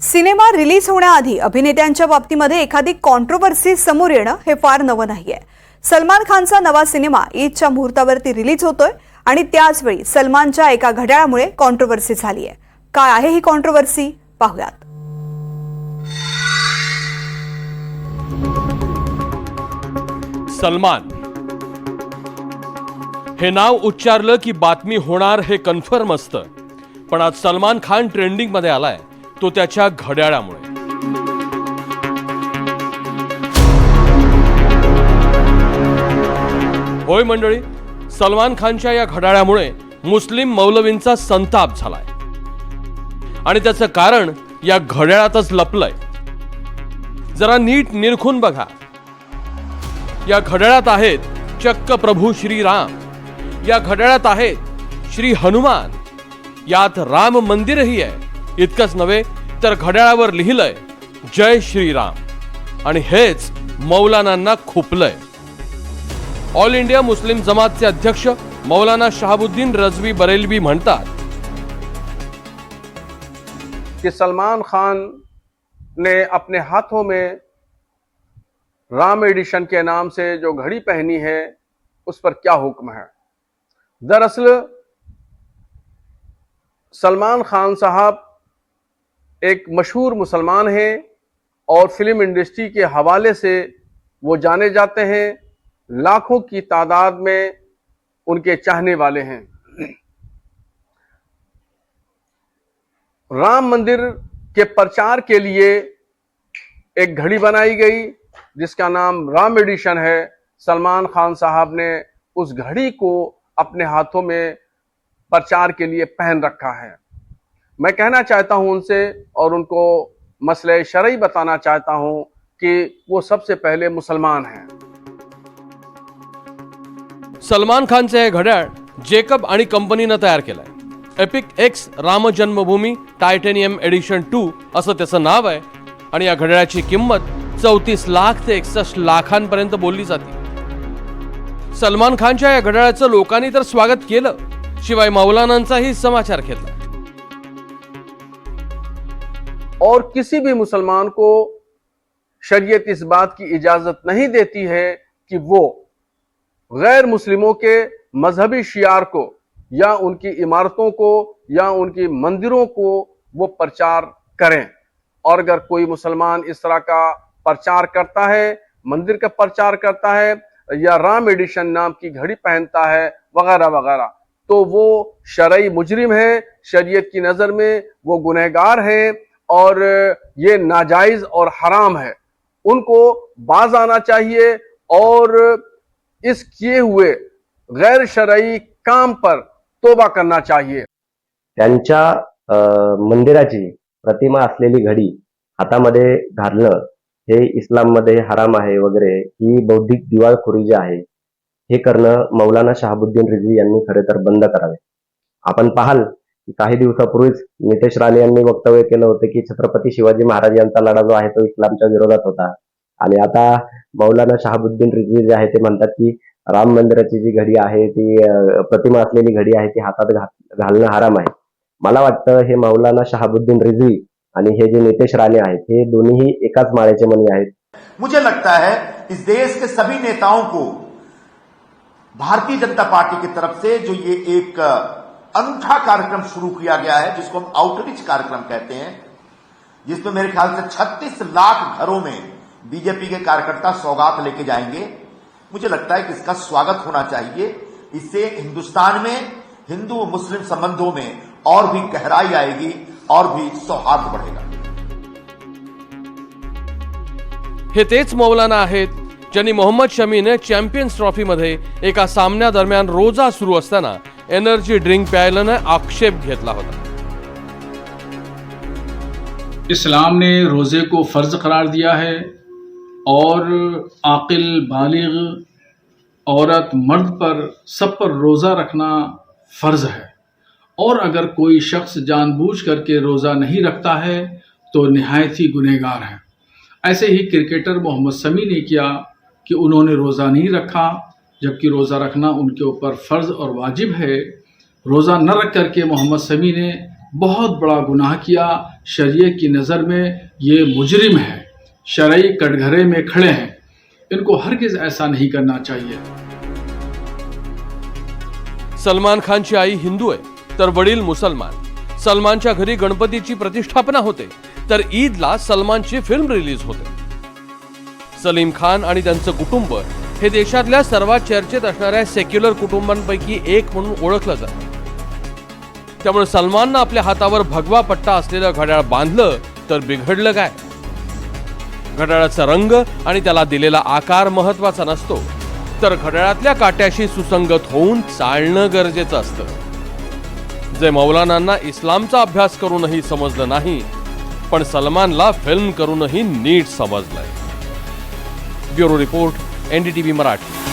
Cinema release होण्याआधी अभिनेत्यांच्या बाबतीमध्ये एखादी कॉन्ट्रोवर्सी समोर येणं हे फार नवं नाहीये। सलमान खानचा नवा सिनेमा ईदच्या मुहूर्तावरती रिलीज होतोय आणि त्याच वेळी सलमानच्या एका घड्याळामुळे कॉन्ट्रोवर्सी झाली आहे। काय आहे ही कॉन्ट्रोवर्सी पाहूयात। सलमान हे नाव उच्चारलं की बातमी होणार हे कन्फर्म असतं, पण आज सलमान खान ट्रेंडिंग मध्ये आलाय तो त्याच्या घड्याळामुळे। होय मंडळी, सलमान खानच्या या घड्याळामुळे मुस्लिम मौलवींचा संताप झालाय आणि त्याचं कारण या घड्याळातच लपलंय। जरा नीट निरखून बघा, या घड्याळात आहेत चक्क प्रभू श्रीराम, या घड्याळात आहेत श्री हनुमान, यात राम मंदिरही आहे। इतकंच नव्हे तर घड्याळावर लिहिलंय जय श्रीराम आणि हेच मौलानांना खुपलंय। ऑल इंडिया मुस्लिम जमातचे अध्यक्ष मौलाना शहाबुद्दीन रजवी बरेलवी म्हणतात कि सलमान खान ने अपने हाथों में राम एडिशन के नाम से जो घड़ी पहनी है उस पर क्या हुक्म है। दरअसल सलमान खान साहब एक मशहूर मुसलमान हैं और फिल्म इंडस्ट्री के हवाले से वो जाने जाते हैं। लाखों की तादाद में उनके चाहने वाले हैं। राम मंदिर के प्रचार के लिए एक घड़ी बनाई गई जिसका नाम राम एडिशन है। सलमान खान साहब ने उस घड़ी को अपने हाथों में प्रचार के लिए पहन रखा है। मैं कहना चाहता हूं उनसे और उनको मसले शरई बताना चाहता हूं कि वो सबसे पहले मुसलमान हैं। सलमान खानचे हे घड्याळ जेकब आणि कंपनीनं तयार केलंय। एपिक एक्स राम जन्मभूमी टायटेनियम एडिशन 2 असं त्याचं नाव आहे आणि या घड्याळाची किंमत 34 लाख ते 61 लाखांपर्यंत बोलली जाते। सलमान खानच्या या घड्याळाचं लोकांनी तर स्वागत केलं, शिवाय मौलानांचाही समाचार घेतला। और किसी भी मुसलमान को शरीयत इस बात की इजाजत नहीं देती है कि वो गैर मुस्लिमों के मजहबी शियार को या उनकी इमारतों को या उनकी मंदिरों को वो प्रचार करें। और अगर कोई मुसलमान इस तरह का प्रचार करता है, मंदिर का प्रचार करता है या राम एडिशन नाम की घड़ी पहनता है वगैरह वगैरह, तो वो शरई मुजरिम है। शरीयत की नजर में वो गुनहगार है और ये नाजायज और हराम है। उनको बाज आना चाहिए और इस किए हुए गैर शरई काम पर तोबा करना चाहिए। त्यांच्या मंदिराची प्रतिमा असलेली घडी हातामध्ये घालणं हे इस्लाममध्ये हराम आहे वगैरे, ही बौद्धिक दिवाळखोरी जी आहे हे करणं मौलाना शहाबुद्दीन रिझवी यांनी खरे तर बंद करावे। आपण पाहाल की काही दिवसापूर्वीच नितेश राणे यांनी वक्तव्य केलं होतं की छत्रपती शिवाजी महाराज यांचा लढा जो आहे तो इस्लामच्या विरोधात होता, आणि आता मौलाना शहाबुद्दीन रिझवी जे आहे ते म्हणतात की राम मंदिराची जी घडी आहे ती प्रतिमा असलेली घडी आहे ती हातात घालणं हराम आहे। मला वाटतं हे मौलाना शहाबुद्दीन रिझवी आणि हे जे नितेश राणे आहेत हे दोन्हीही एकाच माळेचे मणी आहेत। मुझे लगता है इस देश के सभी नेताओं को भारतीय जनता पार्टी की तरफ से जो ये एक अनूठा कार्यक्रम शुरू किया गया है जिसको हम आउटरीच कार्यक्रम कहते हैं, जिसमें मेरे ख्याल से 36 लाख घरों में बीजेपी के कार्यकर्ता सौगात लेके जाएंगे। मुझे लगता है कि इसका स्वागत होना चाहिए। इससे हिंदुस्तान में हिंदू मुस्लिम संबंधों में और भी गहराई आएगी और भी सौहार्द बढ़ेगा। हे तेच मौलाना आहेत ज्यांनी मोहम्मद शमीने चॅम्पियन्स ट्रॉफी मध्ये एका सामन्यादरम्यान रोजा सुरू असताना एनर्जी ड्रिंक प्यायल्याने आक्षेप घेतला होता। इस्लाम ने रोजे को फर्ज करार दिया है और आकिल बालिग औरत मर्द पर सब पर रोज़ा रखना फ़र्ज़ है, और अगर कोई शख्स जानबूझ करके रोज़ा नहीं रखता है तो निहायत ही गुनहगार है। ऐसे ही क्रिकेटर मोहम्मद शमी ने किया कि उन्होंने रोज़ा नहीं रखा, जबकि रोज़ा रखना उनके ऊपर फ़र्ज़ और वाजिब है। रोज़ा न रख करके मोहम्मद शमी ने बहुत बड़ा गुनाह किया। शरीयत की नज़र में ये मुजरिम है, शरई कटघरे में खड़े हैं। इनको हरगिज ऐसा नहीं करना चाहिए। सलमान खानची आई हिंदू आहे तर वडील मुसलमान. सलमानच्या घरी गणपतीची प्रतिष्ठापना होते तर ईदला सलमानची फिल्म रिलीज होते. सलीम खान आणि त्यांचं कुटुंब हे देशातल्या सर्वात चर्चेत असणाऱ्या सेक्युलर कुटुंबांपैकी एक म्हणून ओळखलं जातं. त्यामुळे सलमाननं आपल्या हातावर भगवा पट्टा असलेलं घड्याळ बांधलं तर बिघडलं काय? घड्याळाचा रंग आणि त्याला दिलेला आकार महत्वाचा नसतो, तर घड्याळातल्या काट्याशी सुसंगत होऊन चालणं गरजेचं असतं. जे मौलानांना इस्लामचा अभ्यास करूनही समजलं नाही, पण सलमानला फिल्म करूनही नीट समजलंय. Bureau report, NDTV Marathi.